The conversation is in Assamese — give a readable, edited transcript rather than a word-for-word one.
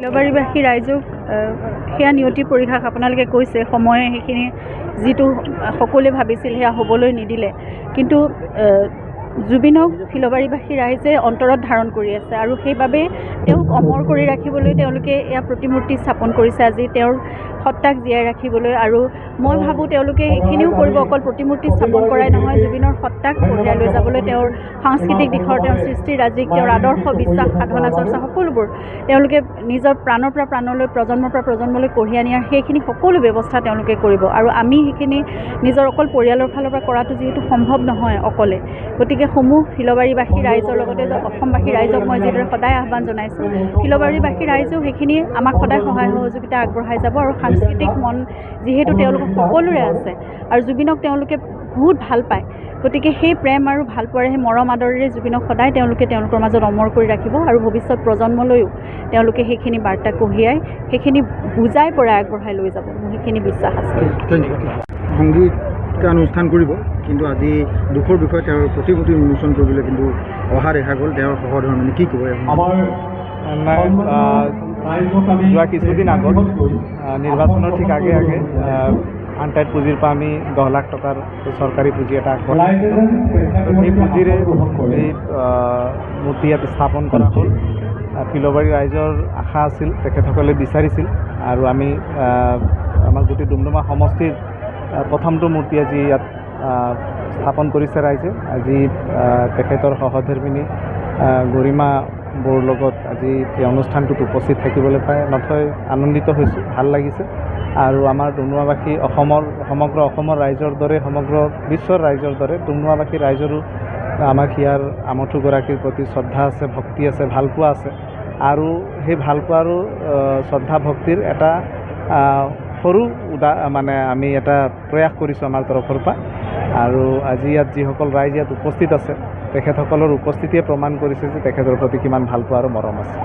ফিলবাৰীবাসী ৰাইজক সেয়া নিয়তি পৰীক্ষাক আপোনালোকে কৈছে সময়ে সেইখিনি যিটো সকলোৱে ভাবিছিল সেয়া হ'বলৈ নিদিলে কিন্তু জুবিনক ফিলবাৰীবাসী ৰাইজে অন্তৰত ধাৰণ কৰি আছে আৰু সেইবাবে তেওঁক অমৰ কৰি ৰাখিবলৈ তেওঁলোকে এয়া প্ৰতিমূৰ্তি স্থাপন কৰিছে আজি তেওঁৰ সত্তাক জীয়াই ৰাখিবলৈ আৰু মই ভাবোঁ তেওঁলোকে এইখিনিও কৰিব অকল প্ৰতিমূৰ্তি স্থাপন কৰাই নহয় জুবিনৰ সত্তাক কঢ়িয়াই লৈ যাবলৈ তেওঁৰ সাংস্কৃতিক দিশৰ তেওঁৰ সৃষ্টিৰাজিক তেওঁৰ আদৰ্শ বিশ্বাস সাধনা চৰ্চা সকলোবোৰ তেওঁলোকে নিজৰ প্ৰাণৰ পৰা প্ৰাণলৈ প্ৰজন্মৰ পৰা প্ৰজন্মলৈ কঢ়িয়াই নিয়াৰ সেইখিনি সকলো ব্যৱস্থা তেওঁলোকে কৰিব আৰু আমি সেইখিনি নিজৰ অকল পৰিয়ালৰ ফালৰ পৰা কৰাটো যিহেতু সম্ভৱ নহয় অকলে গতিকে সমূহ ফিলবাৰীবাসী ৰাইজৰ লগতে অসমবাসী ৰাইজক মই যিদৰে সদায় আহ্বান জনাইছোঁ ফিলবাৰীবাসী ৰাইজেও সেইখিনি আমাক সদায় সহায় সহযোগিতা আগবঢ়াই যাব আৰু সাংস্কৃতিক মন যিহেতু তেওঁলোকৰ সকলোৰে আছে আৰু জুবিনক তেওঁলোকে বহুত ভাল পায় গতিকে সেই প্ৰেম আৰু ভালপোৱাৰে সেই মৰম আদৰেৰে জুবিনক সদায় তেওঁলোকে তেওঁলোকৰ মাজত অমৰ কৰি ৰাখিব আৰু ভৱিষ্যত প্ৰজন্মলৈও তেওঁলোকে সেইখিনি বাৰ্তা কঢ়িয়াই সেইখিনি বুজাই পৰাই আগবঢ়াই লৈ যাব মোৰ সেইখিনি বিশ্বাস আছে সংগীত অনুষ্ঠান কৰিব কিন্তু আজি দুখৰ বিষয়ে তেওঁৰ প্ৰতিমূৰ্তি উন্মোচন কৰিবলৈ কিন্তু অহা দেখা গ'ল তেওঁৰ সহধৰ্মিনী কি ক'ব যোৱা কিছুদিন আগত নিৰ্বাচনৰ ঠিক আগে আগে আনটাইড পুঁজিৰ পৰা আমি 10 লাখ টকাৰ চৰকাৰী পুঁজি এটা আগবঢ়াইছিলোঁ সেই পুঁজিৰে এই মূৰ্তি ইয়াত স্থাপন কৰা হ'ল ফিলবাৰী ৰাইজৰ আশা আছিল তেখেতসকলে বিচাৰিছিল আৰু আমি আমাৰ গোটেই ডুমডুমা সমষ্টিৰ প্ৰথমটো মূৰ্তি আজি ইয়াত স্থাপন কৰিছে ৰাইজে আজি তেখেতৰ সহধৰ্মিনী গৰিমা বৌৰ লগত আজি এই অনুষ্ঠানটোত উপস্থিত থাকিবলৈ পাই নথৈ আনন্দিত হৈছোঁ ভাল লাগিছে আৰু আমাৰ ডুমডুমাবাসী সমগ্ৰ অসমৰ ৰাইজৰ দৰে সমগ্ৰ বিশ্বৰ ৰাইজৰ দৰে ডুমডুমাবাসী ৰাইজৰো আমাক ইয়াৰ আমঠুগৰাকীৰ প্ৰতি শ্ৰদ্ধা আছে ভক্তি আছে ভালপোৱা আছে আৰু সেই ভালপোৱা আৰু শ্ৰদ্ধা ভক্তিৰ এটা সৰু মানে আমি এটা প্ৰয়াস কৰিছোঁ আমাৰ তৰফৰ পৰা আৰু আজি ইয়াত যিসকল ৰাইজ ইয়াত উপস্থিত আছে তেখেতসকলৰ উপস্থিতিয়ে প্ৰমাণ কৰিছে যে তেখেতৰ প্ৰতি কিমান ভালপোৱা আৰু মৰম আছে।